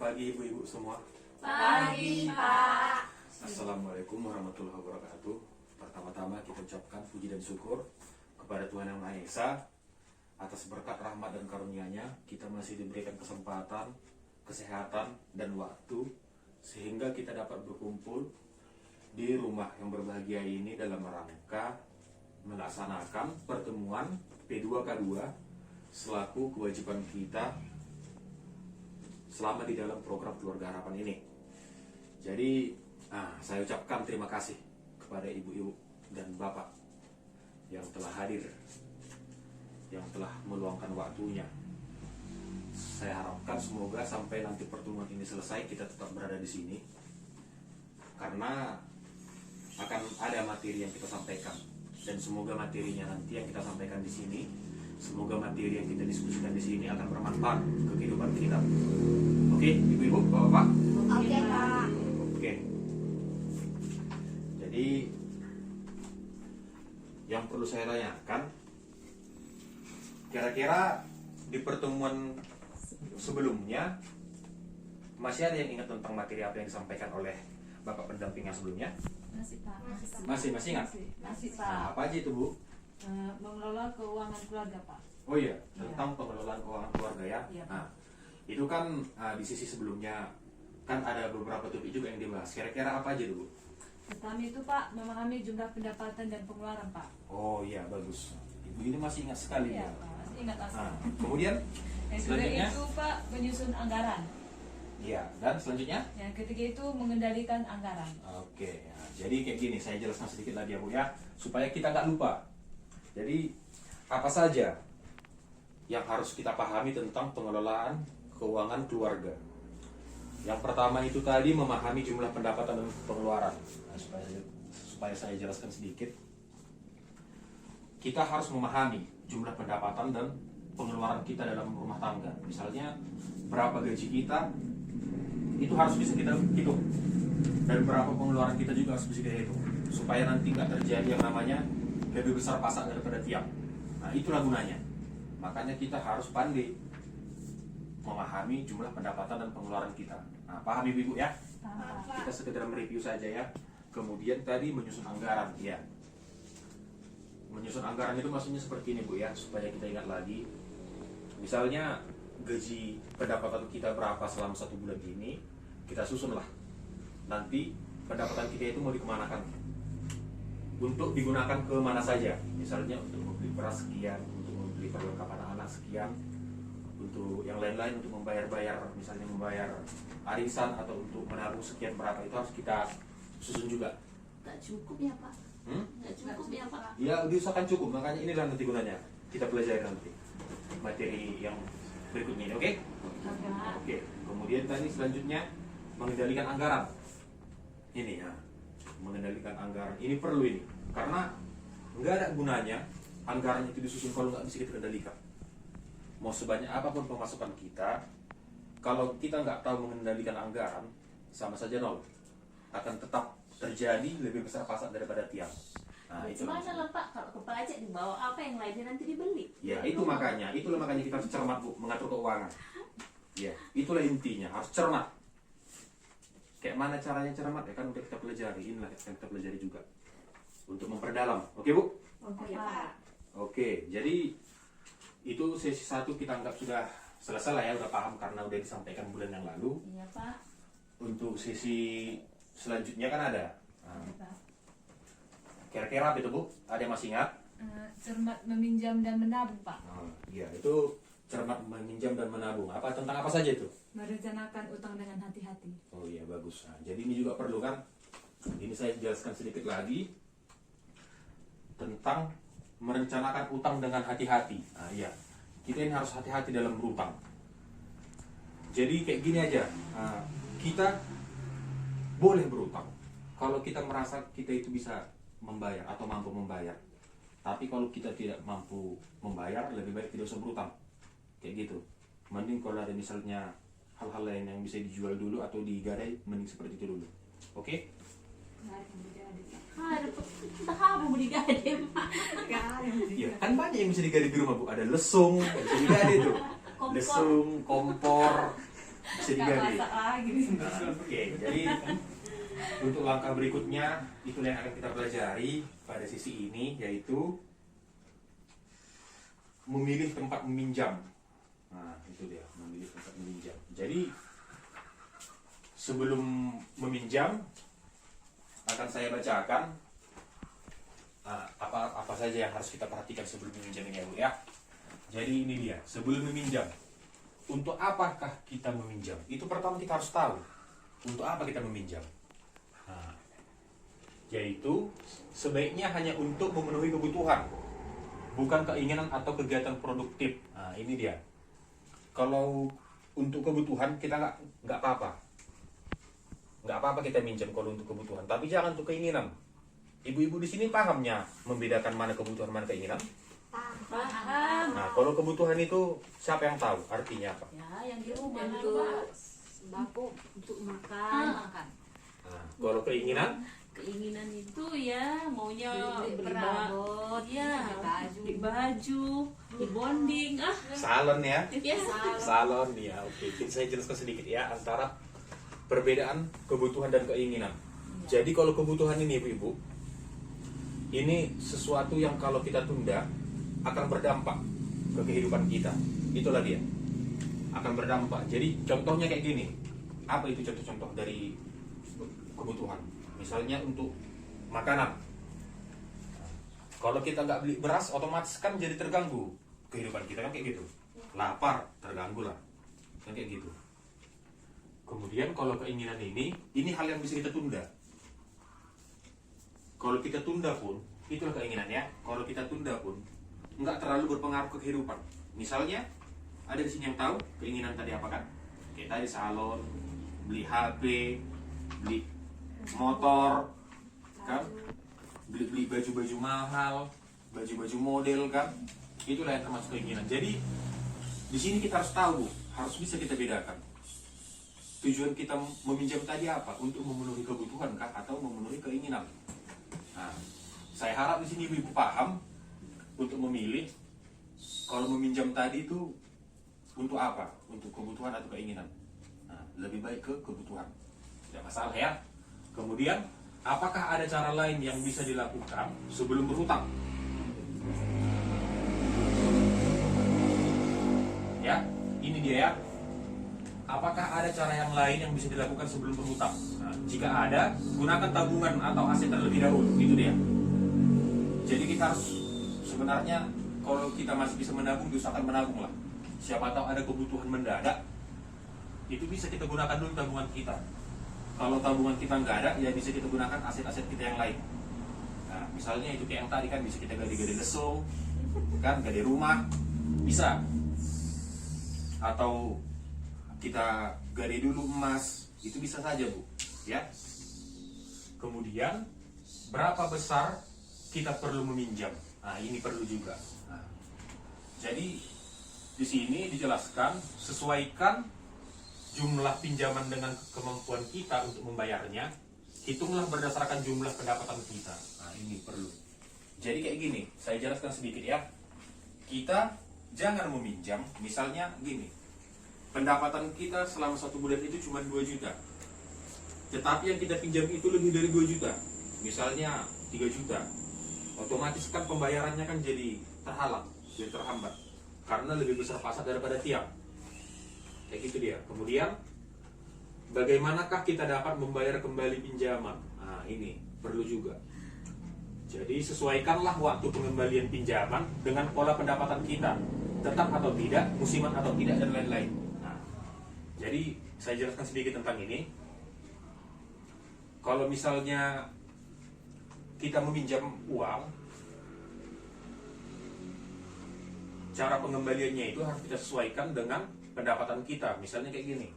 pagi ibu-ibu semua. Pagi, Pak. Assalamualaikum warahmatullahi wabarakatuh. Pertama-tama kita ucapkan puji dan syukur kepada Tuhan Yang Maha Esa atas berkat rahmat dan karunia-Nya kita masih diberikan kesempatan, kesehatan dan waktu sehingga kita dapat berkumpul di rumah yang berbahagia ini dalam rangka melaksanakan pertemuan P2K2 selaku kewajiban kita selama di dalam program Keluarga Harapan ini. Jadi saya ucapkan terima kasih kepada ibu-ibu dan bapak yang telah hadir, yang telah meluangkan waktunya. Saya harapkan semoga sampai nanti pertemuan ini selesai kita tetap berada di sini, karena akan ada materi yang kita sampaikan, dan semoga materinya nanti yang kita sampaikan di sini, semoga materi yang kita diskusikan di sini akan bermanfaat ke kehidupan kita. Oke, ibu-ibu, bapak-bapak. Oke, Pak. Oke. Jadi yang perlu saya tanyakan, kira-kira di pertemuan sebelumnya masih ada yang ingat tentang materi apa yang disampaikan oleh bapak pendamping yang sebelumnya? Masih, Pak. Masih ingat? Masih, Pak. Nah, apa aja itu, Bu? Mengelola keuangan keluarga, Pak. Oh iya, tentang pengelolaan keuangan keluarga ya. Iya, Pak. Nah, itu kan di sisi sebelumnya kan ada beberapa topik juga yang dibahas. Kira-kira apa aja dulu? Pertama itu, Pak, memahami jumlah pendapatan dan pengeluaran, Pak. Oh iya, bagus. Ibu ini masih ingat sekali Iya, ya. Pak. Masih ingat asli. Nah, kemudian Yang kedua selanjutnya? itu, Pak, menyusun anggaran. Iya, dan selanjutnya? Yang ketiga itu mengendalikan anggaran. Oke, ya. Jadi kayak gini, saya jelaskan sedikit lagi ya Bu ya, supaya kita nggak lupa. Jadi apa saja yang harus kita pahami tentang pengelolaan keuangan keluarga? Yang pertama itu tadi memahami jumlah pendapatan dan pengeluaran. Nah, supaya saya jelaskan sedikit, kita harus memahami jumlah pendapatan dan pengeluaran kita dalam rumah tangga. Misalnya berapa gaji kita, itu harus bisa kita hitung, dan berapa pengeluaran kita juga harus bisa kita hitung, supaya nanti nggak terjadi yang namanya lebih besar pasak daripada tiang. Nah, itulah gunanya. Makanya kita harus pandai memahami jumlah pendapatan dan pengeluaran kita. Nah, paham ibu ya? Kita sekedar mereview saja ya. Kemudian tadi menyusun anggaran ya. Menyusun anggaran itu maksudnya seperti ini Bu ya, supaya kita ingat lagi. Misalnya gaji pendapatan kita berapa selama 1 bulan ini, kita susunlah. Nanti pendapatan kita itu mau dikemanakan, untuk digunakan ke mana saja. Misalnya untuk membeli beras sekian, untuk membeli perlengkapan anak sekian, untuk yang lain-lain, untuk membayar-bayar, misalnya membayar arisan atau untuk menabung sekian berapa, itu harus kita susun juga. Gak cukup ya Pak? Gak cukup ya Pak? Ya, diusahakan cukup, makanya inilah nanti gunanya. Kita pelajari nanti materi yang berikutnya ini, oke? Oke, kemudian tadi selanjutnya mengendalikan anggaran. Ini ya, mengendalikan anggaran. Ini perlu ini, karena nggak ada gunanya anggaran itu disusun kalau nggak bisa kita kendalikan. Mau sebanyak apapun pemasukan kita, kalau kita nggak tahu mengendalikan anggaran, sama saja nol. Akan tetap terjadi lebih besar pasak daripada tiang. Nah, itu Gimana lah Pak, kalau ke pajak dibawa apa yang lainnya nanti dibeli? ya, itulah makanya kita harus cermat Bu, mengatur keuangan. Ya, itulah intinya, harus cermat. Kayak mana caranya cermat ya kan udah kita pelajari, inilah yang kita pelajari juga untuk memperdalam. Oke Bu? Oke, Oke, Pak. Pak. Oke, jadi itu sesi 1 kita anggap sudah selesai lah ya, udah paham karena udah disampaikan bulan yang lalu. Iya Pak. Untuk sesi selanjutnya kan ada. Nah, Oke, Pak. kira-kira apa itu Bu? Ada yang masih ingat? Cermat meminjam dan menabung, Pak. Nah, iya, itu cermat meminjam dan menabung. Apa tentang apa saja itu? Merencanakan utang dengan hati-hati. Oh iya, bagus. Nah, jadi ini juga perlu kan? Ini saya jelaskan sedikit lagi tentang merencanakan utang dengan hati-hati. Nah iya, kita ini harus hati-hati dalam berutang. Jadi kayak gini aja, kita boleh berutang kalau kita merasa kita itu bisa membayar atau mampu membayar. Tapi kalau kita tidak mampu membayar, lebih baik tidak usah berutang. Kayak gitu. Mending kalau ada misalnya hal-hal lain yang bisa dijual dulu atau digadai, mending seperti itu dulu. Oke? Ada kita kamu mau digade Pak. Iya, kan banyak yang bisa digadai di rumah Bu. Ada lesung, yang bisa digadai tuh. Kompor. Lesung, kompor, bisa Nggak digali. masak lagi nih. Nah, oke, jadi untuk langkah berikutnya itulah yang akan kita pelajari pada sisi ini, yaitu memilih tempat meminjam. Nah, itu dia, memilih tempat meminjam. Jadi sebelum meminjam akan saya bacakan apa saja yang harus kita perhatikan sebelum meminjam ini ya Bu ya. Jadi ini dia, sebelum meminjam, untuk apakah kita meminjam? Itu pertama kita harus tahu untuk apa kita meminjam. Nah, yaitu sebaiknya hanya untuk memenuhi kebutuhan, bukan keinginan atau kegiatan produktif. Nah, ini dia. Kalau untuk kebutuhan kita nggak apa-apa kita minjam kalau untuk kebutuhan, tapi jangan untuk keinginan. Ibu-ibu di sini pahamnya membedakan mana kebutuhan mana keinginan? Paham. Nah, kalau kebutuhan itu siapa yang tahu artinya apa? Ya, yang di rumah Untuk Pak. sembako. Untuk makan. Makan. Nah, kalau keinginan, Keinginan itu ya maunya Beli berak, babot, ya, beli baju. beli baju, beli bonding, salon ya. ya. Salon ya, oke. Saya jelaskan sedikit ya antara perbedaan kebutuhan dan keinginan. Jadi kalau kebutuhan ini ibu-ibu, ini sesuatu yang kalau kita tunda akan berdampak ke kehidupan kita. Itulah dia, akan berdampak. Jadi contohnya kayak gini. Apa itu contoh-contoh dari kebutuhan? Misalnya untuk makanan. Kalau kita nggak beli beras, otomatis kan jadi terganggu kehidupan kita kan kayak gitu. Lapar, terganggu lah, kan kayak gitu. Kemudian kalau keinginan ini hal yang bisa kita tunda. Kalau kita tunda pun, itulah keinginannya. Kalau kita tunda pun, nggak terlalu berpengaruh ke kehidupan. Misalnya, ada di sini yang tahu keinginan tadi apa kan? Kayak tadi salon, beli HP, beli motor, kan? Beli baju-baju mahal, baju-baju model kan? Itulah yang termasuk keinginan. Jadi di sini kita harus tahu, harus bisa kita bedakan. Tujuan kita meminjam tadi apa? Untuk memenuhi kebutuhan kah atau memenuhi keinginan? Nah, saya harap di sini ibu paham untuk memilih kalau meminjam tadi itu untuk apa? Untuk kebutuhan atau keinginan? Nah, lebih baik ke kebutuhan. Tidak masalah ya. Kemudian, apakah ada cara lain yang bisa dilakukan sebelum berhutang? Ya, ini dia ya. Apakah ada cara yang lain yang bisa dilakukan sebelum berhutang? Nah, jika ada, gunakan tabungan atau aset terlebih dahulu. Itu dia. Jadi kita harus sebenarnya kalau kita masih bisa menabung, usahakan menabung lah. Siapa tahu ada kebutuhan mendadak, itu bisa kita gunakan dulu tabungan kita. Kalau tabungan kita nggak ada, ya bisa kita gunakan aset-aset kita yang lain. Nah, misalnya itu kayak yang tadi kan bisa kita gade-gade lesung, kan gade rumah, bisa. Atau kita gade dulu emas, itu bisa saja Bu, ya. Kemudian berapa besar kita perlu meminjam? Nah, ini perlu juga. Nah, jadi di sini dijelaskan sesuaikan jumlah pinjaman dengan kemampuan kita untuk membayarnya. Hitunglah berdasarkan jumlah pendapatan kita. Nah, ini perlu. Jadi kayak gini, saya jelaskan sedikit ya. Kita jangan meminjam, misalnya gini. Pendapatan kita selama 1 bulan itu cuma 2 juta. Tetapi yang kita pinjam itu lebih dari 2 juta. Misalnya 3 juta. Otomatis kan pembayarannya kan jadi terhalang, jadi terhambat. Karena lebih besar pasar daripada tiang. Kayak gitu dia. Kemudian bagaimanakah kita dapat membayar kembali pinjaman? Nah, ini perlu juga. Jadi sesuaikanlah waktu pengembalian pinjaman dengan pola pendapatan kita, tetap atau tidak, musiman atau tidak, dan lain-lain. Nah, jadi saya jelaskan sedikit tentang ini. Kalau misalnya kita meminjam uang, cara pengembaliannya itu harus kita sesuaikan dengan pendapatan kita. Misalnya kayak gini,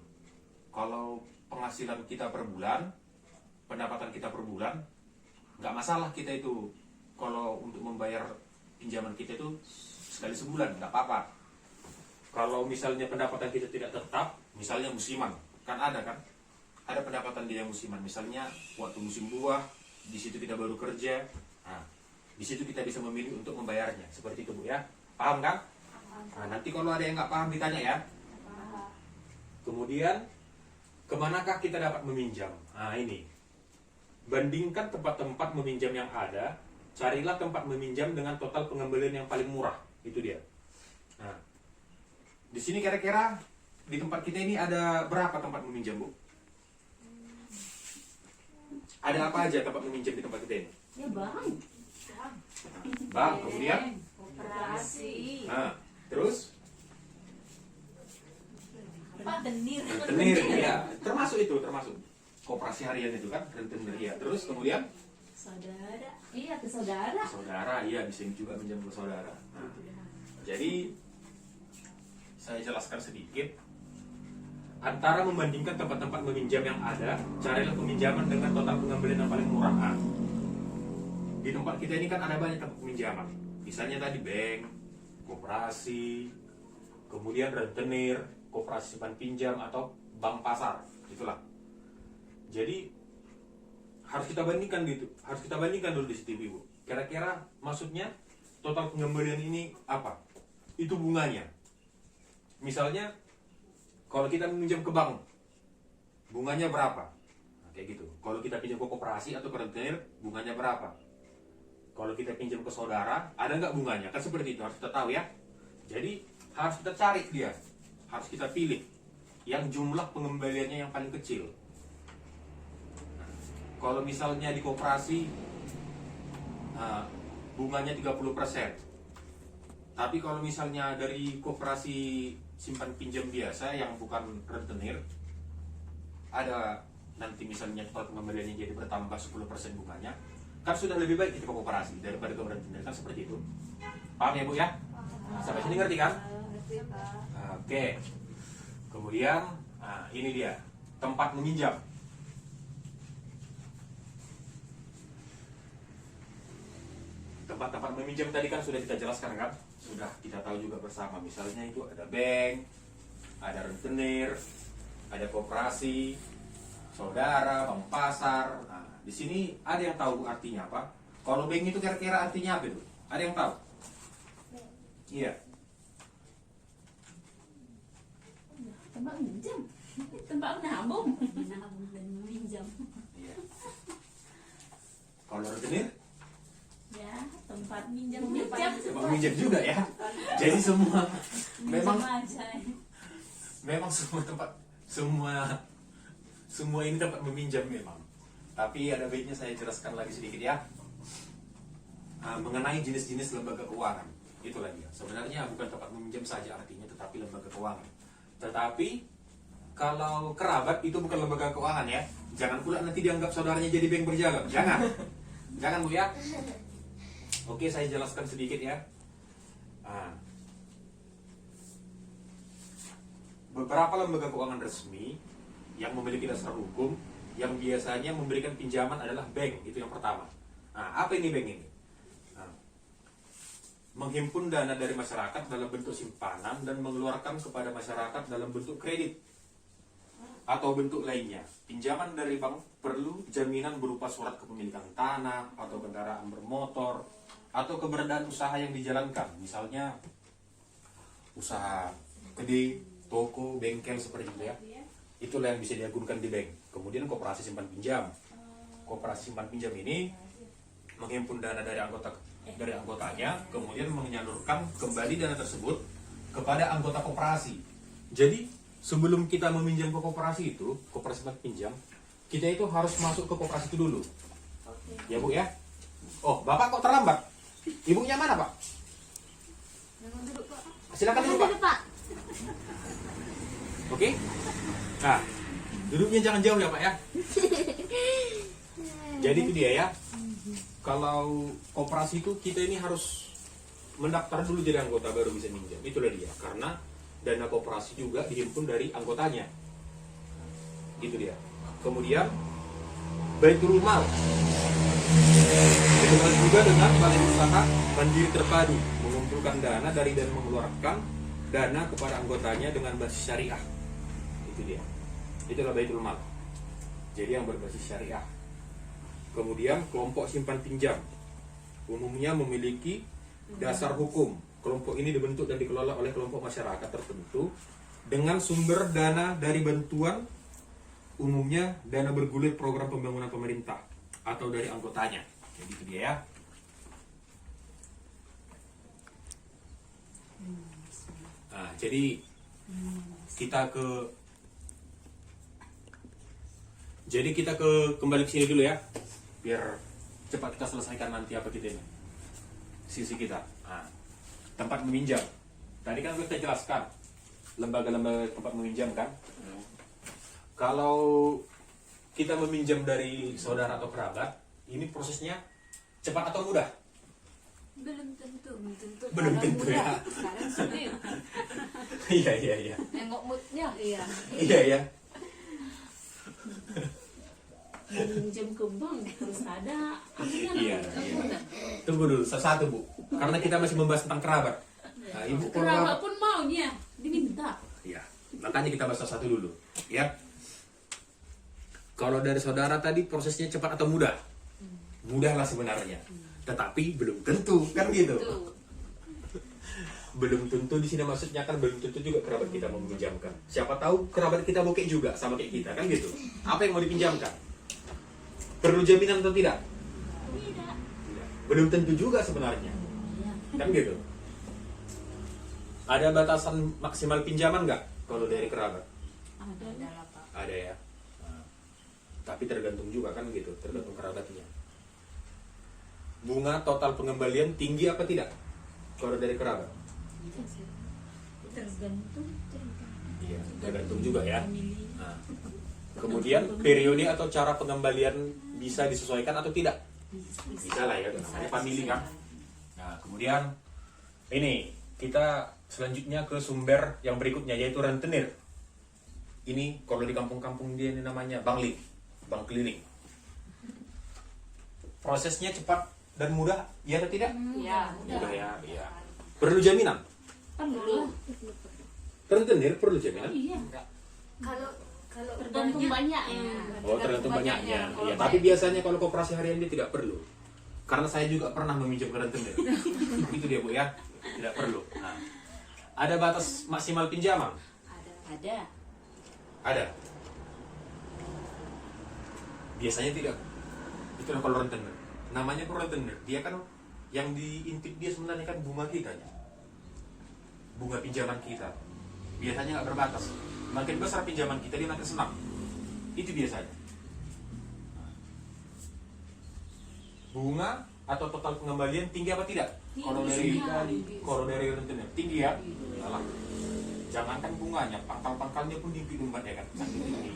kalau penghasilan kita per bulan, pendapatan kita per bulan, nggak masalah kita itu kalau untuk membayar pinjaman kita itu sekali sebulan, nggak apa-apa. Kalau misalnya pendapatan kita tidak tetap, misalnya musiman, kan ada pendapatan dia musiman. Misalnya waktu musim buah, di situ kita baru kerja, nah, di situ kita bisa memilih untuk membayarnya. Seperti itu Bu ya, paham kan? Nah, nanti kalau ada yang nggak paham ditanya ya. Kemudian kemanakah kita dapat meminjam? Nah ini, bandingkan tempat-tempat meminjam yang ada, carilah tempat meminjam dengan total pengembalian yang paling murah. Itu dia. Nah, di sini kira-kira di tempat kita ini ada berapa tempat meminjam, Bu? Ada apa aja tempat meminjam di tempat kita ini? Ya bang. Bank, kemudian? Koperasi. Nah, terus? Rentenir. Rentenir, ya, termasuk koperasi harian itu kan, rentenir ya. Terus kemudian? Saudara. Iya, ke saudara. Saudara, iya bisa juga minjam ke saudara. Nah, jadi saya jelaskan sedikit antara membandingkan tempat-tempat meminjam yang ada, carilah peminjaman dengan total pengembalian yang paling murah. Nah, di tempat kita ini kan ada banyak tempat peminjaman. Misalnya tadi bank, koperasi, kemudian rentenir, koperasi simpan pinjam atau bank pasar, itulah. Jadi harus kita bandingkan gitu, harus kita bandingkan dulu di situ, Ibu. Kira-kira maksudnya total pengembalian ini apa? Itu bunganya. Misalnya kalau kita meminjam ke bank, bunganya berapa? Nah, kayak gitu. Kalau kita pinjam ke koperasi atau ke rentenir, bunganya berapa? Kalau kita pinjam ke saudara, ada nggak bunganya? Kan seperti itu, harus kita tahu ya. Jadi harus kita cari dia, harus kita pilih yang jumlah pengembaliannya yang paling kecil. Nah, kalau misalnya di koperasi bunganya 30%. Tapi kalau misalnya dari koperasi simpan pinjam biasa yang bukan rentenir, ada nanti misalnya total pengembaliannya jadi bertambah 10% bunganya, kan sudah lebih baik kita ke koperasi daripada ke rentenir, kan seperti itu. Paham ya Bu ya? Sampai sini ngerti kan? Ngerti, Pak. Oke. Kemudian ini dia tempat meminjam. Tempat-tempat meminjam tadi kan sudah kita jelaskan kan? Sudah kita tahu juga bersama. Misalnya itu ada bank, ada rentenir, ada koperasi, saudara, bank pasar. Nah, di sini ada yang tahu artinya apa? Kalau bank itu kira-kira artinya apa itu? Ada yang tahu? Iya. Tempat minjam. Tempat menabung. Menabung dan meminjam. Iya. Kalau rentenir? Ya, tempat minjam. Tempat meminjam juga ya. Jadi semua memang semua tempat semua ini tempat meminjam memang. Tapi ada baiknya saya jelaskan lagi sedikit ya. Mengenai jenis-jenis lembaga keuangan. Itulah dia. Sebenarnya bukan tempat meminjam saja artinya, tetapi lembaga keuangan. Tetapi kalau kerabat itu bukan lembaga keuangan ya. Jangan pula nanti dianggap saudaranya jadi bank berjalan. Jangan. Jangan Bu ya. Oke, saya jelaskan sedikit ya. Beberapa lembaga keuangan resmi yang memiliki dasar hukum yang biasanya memberikan pinjaman adalah bank, itu yang pertama. Apa ini bank ini? Menghimpun dana dari masyarakat dalam bentuk simpanan dan mengeluarkan kepada masyarakat dalam bentuk kredit atau bentuk lainnya. Pinjaman dari bank perlu jaminan berupa surat kepemilikan tanah atau kendaraan bermotor atau keberadaan usaha yang dijalankan, misalnya usaha gede, toko, bengkel seperti itu ya. Itulah yang bisa diagunkan di bank. Kemudian koperasi simpan pinjam. Koperasi simpan pinjam ini menghimpun dana dari anggotanya, kemudian menyalurkan kembali dana tersebut kepada anggota koperasi. Jadi sebelum kita meminjam ke koperasi itu, koperasi simpan pinjam, kita itu harus masuk ke koperasi itu dulu. Ya Bu ya. Oh, Bapak kok terlambat? Ibunya mana Pak? Silakan duduk Pak. Oke. Nah, duduknya jangan jauh ya Pak ya. Jadi itu dia ya. Kalau koperasi itu kita ini harus mendaftar dulu jadi anggota baru bisa minjam. Itulah dia. Karena dana koperasi juga dihimpun dari anggotanya. Gitu dia. Kemudian Baitul Mal. Dikenal juga dengan balai usaha mandiri terpadu, mengumpulkan dana dari dan mengeluarkan dana kepada anggotanya dengan basis syariah. Itu dia. Itulah Baitul Mal. Jadi yang berbasis syariah. Kemudian kelompok simpan pinjam umumnya memiliki dasar hukum. Kelompok ini dibentuk dan dikelola oleh kelompok masyarakat tertentu dengan sumber dana dari bantuan, umumnya dana bergulir program pembangunan pemerintah atau dari anggotanya. Jadi itu dia ya. Nah, jadi kita kembali ke sini dulu ya, biar cepat kita selesaikan nanti apa kita ini sisi kita. Nah, tempat meminjam. Tadi kan kita jelaskan lembaga-lembaga tempat meminjam kan. Kalau kita meminjam dari saudara atau kerabat, ini prosesnya cepat atau mudah? Belum tentu. Belum Sekarang tentu mudah. ya. Sekarang sulit. Iya. Nengok moodnya. Iya. Iya. Minjem ke bank terus ada Iya. Tunggu dulu, satu Bu. Karena kita masih membahas tentang kerabat. Nah, Ibu kerabat pun maunya diminta. Iya. Makanya kita bahas satu dulu, ya. Kalau dari saudara tadi prosesnya cepat atau mudah? Mudah lah sebenarnya. Tetapi belum tentu, kan gitu. Belum tentu di sini maksudnya kan belum tentu juga kerabat kita mau meminjamkan. Siapa tahu kerabat kita bokeh juga sama kayak kita, kan gitu. Apa yang mau dipinjamkan? Perlu jaminan atau tidak? Tidak. Belum tentu juga sebenarnya. Kan gitu. Ada batasan maksimal pinjaman nggak kalau dari kerabat? Ada. Ada ya. Nah, tapi tergantung juga kan gitu, tergantung kerabatnya. Bunga total pengembalian tinggi apa tidak kalau dari kerabat? Tergantung. Iya, tergantung juga ya. Nah, kemudian periode atau cara pengembalian bisa disesuaikan atau tidak? Bisa lah ya, namanya family kan. Nah, kemudian ini kita selanjutnya ke sumber yang berikutnya yaitu rentenir. Ini kalau di kampung-kampung dia ini namanya bank keliling. Prosesnya cepat dan mudah, ya atau tidak? Ya, Mudah ya, iya. Perlu jaminan? perlu. Rentenir perlu jaminan? Iya. Kalau Tergantung banyaknya. Oh, tergantung banyaknya. Kalau Iya, tapi biasanya kalau koperasi harian dia tidak perlu. Karena saya juga pernah meminjam ke rentenir. Itu dia Bu ya, tidak perlu. Nah, ada batas maksimal pinjaman? Ada. Ada. Biasanya tidak. Itu kalau rentenir. Namanya kalau rentenir, dia kan yang diintip dia sebenarnya kan bunga kita ya. Bunga pinjaman kita. Biasanya nggak berbatas. Makin besar pinjaman kita dia makin senang. Itu biasanya. Bunga atau total pengembalian tinggi apa tidak? Kalau dari rentenir tinggi ya. Alah. Jangankan bunganya, pangkal-pangkalnya pun tinggi ya kan. Saking tinggi.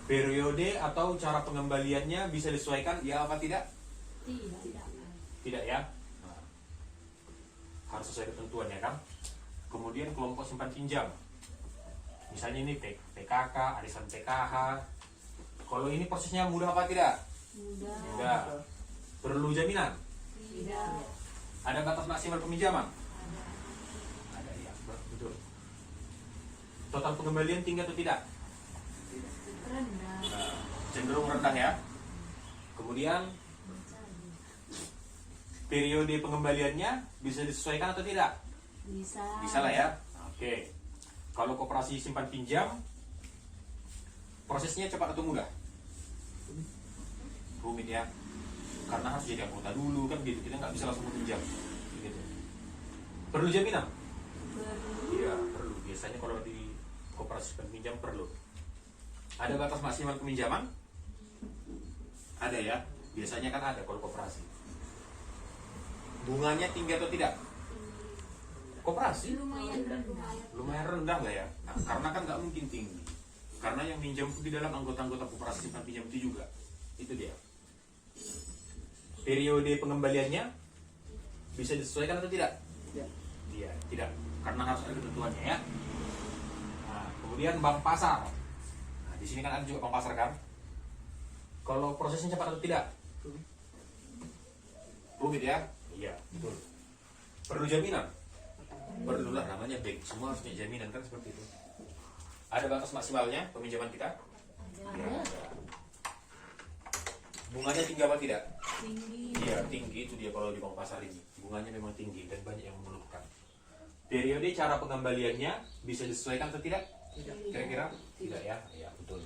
Periode atau cara pengembaliannya bisa disesuaikan ya apa tidak? Tidak ya. Nah, harus sesuai ketentuan ya kan. Kemudian kelompok simpan pinjam. Misalnya ini PKK, arisan PKH. Kalau ini prosesnya mudah apa tidak? Mudah. Perlu jaminan? Tidak. Ada batas maksimal peminjaman? Ada ya, betul. Total pengembalian tinggi atau tidak? Rendah. Nah, cenderung rendah ya. Kemudian periode pengembaliannya bisa disesuaikan atau tidak? Bisa lah ya. Oke. Kalau koperasi simpan pinjam, prosesnya cepat atau mudah? Rumit ya. Karena harus jadi anggota dulu kan gitu. Kita nggak bisa langsung pinjam. Gitu. Perlu jaminan? Iya perlu. Biasanya kalau di koperasi simpan pinjam perlu. Ada batas maksimal peminjaman? Ada ya. Biasanya kan ada kalau koperasi. Bunganya tinggi atau tidak? Koperasi lumayan rendah lah ya. Nah, karena kan nggak mungkin tinggi. Karena yang minjam di dalam anggota-anggota koperasi simpan pinjam itu juga. Itu dia. Periode pengembaliannya bisa disesuaikan atau tidak? Iya, tidak. Karena harus ada ketentuannya ya. Nah, kemudian bank pasar. Nah, di sini kan ada juga bank pasar kan? Kalau prosesnya cepat atau tidak? Rumit ya? Iya, betul. Perlu jaminan? Perlu lah, namanya bank. Semua harus punya jaminan kan seperti itu. Ada batas maksimalnya peminjaman kita? Ya. Bunganya tinggi apa tidak? Tinggi. Iya tinggi, itu dia kalau di bank pasar ini. Bunganya memang tinggi dan banyak yang mengeluhkan. Periode cara pengembaliannya bisa disesuaikan atau tidak? Tidak. Kira-kira? Tidak ya? Ya, betul.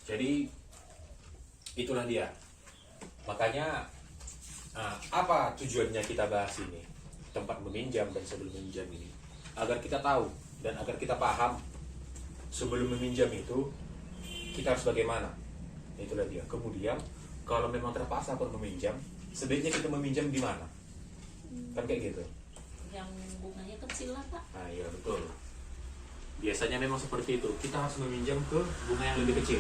Jadi itulah dia. Makanya apa tujuannya kita bahas ini? Tempat meminjam dan sebelum meminjam ini. Agar kita tahu dan agar kita paham sebelum meminjam itu kita harus bagaimana. Itulah dia. Kemudian kalau memang terpaksa pun meminjam, sebaiknya kita meminjam di mana? Kan kayak gitu. Yang bunganya kecil lah Pak. Nah, iya betul. Biasanya memang seperti itu. Kita harus meminjam ke bunga yang lebih kecil.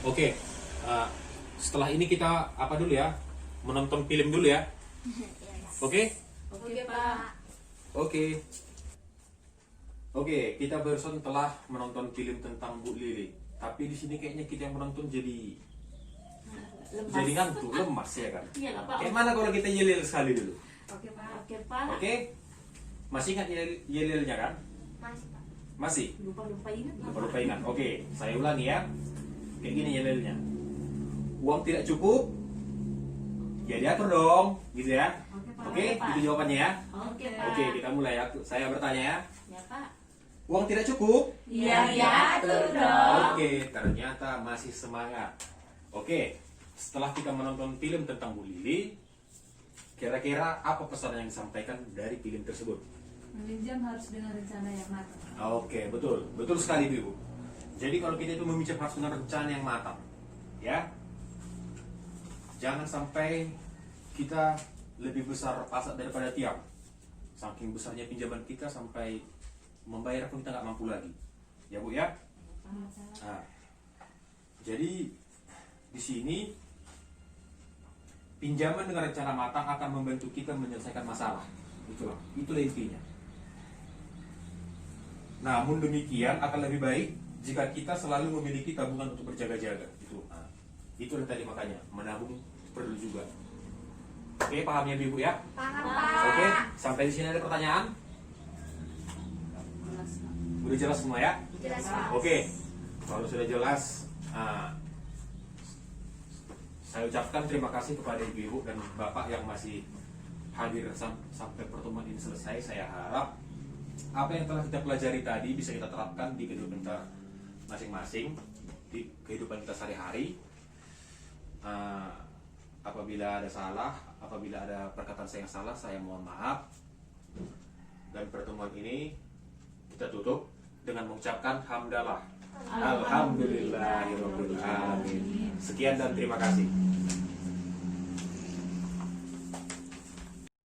Oke, setelah ini kita apa dulu ya? Menonton film dulu ya. Oke? Oke Pak. Oke. Oke, kita barusan telah menonton film tentang Bu Lili. Tapi di sini kayaknya kita yang menonton jadi Lemas. ngantuk, lemas ya kan? Iya lah Pak. Kayak mana kalau kita yelil sekali dulu? Oke Pak. Oke Pak. Oke? Masih ingat yelilnya kan? Masih Pak. Masih? Lupa ingat Pak. Lupa ingat. Oke, saya ulangi ya. Kayak gini yelilnya. Uang tidak cukup, ya diatur dong, gitu ya. Oke Pak. Oke, itu jawabannya ya. Oke Pak. Oke, kita mulai ya. Saya bertanya ya. Ya Pak. Uang tidak cukup? Iya diatur dong. Oke, ternyata masih semangat. Oke, setelah kita menonton film tentang Bu Lili, kira-kira apa pesan yang disampaikan dari film tersebut? Meminjam harus dengan rencana yang matang. Oke, betul. Betul sekali Ibu. Jadi kalau kita itu meminjam harus dengan rencana yang matang. Ya. Jangan sampai kita lebih besar pasak daripada tiang. Saking besarnya pinjaman kita sampai membayar pun kita nggak mampu lagi. Ya Bu ya. Nah, jadi di sini pinjaman dengan rencana matang akan membantu kita menyelesaikan masalah. Itulah intinya. Namun demikian akan lebih baik jika kita selalu memiliki tabungan untuk berjaga-jaga. Itulah tadi makanya menabung perlu juga. Oke, paham ya Ibu ya? Paham Oke, Pak. sampai di sini ada pertanyaan? Udah jelas semua ya? Jelas Pak. Oke, kalau sudah jelas, saya ucapkan terima kasih kepada Ibu dan Bapak yang masih hadir sampai pertemuan ini selesai. Saya harap apa yang telah kita pelajari tadi bisa kita terapkan di kehidupan kita masing-masing, di kehidupan kita sehari-hari. Apabila ada salah, apabila ada perkataan saya yang salah, saya mohon maaf. Dan pertemuan ini kita tutup dengan mengucapkan hamdalah. Alhamdulillahirabbil alamin. Sekian dan terima kasih.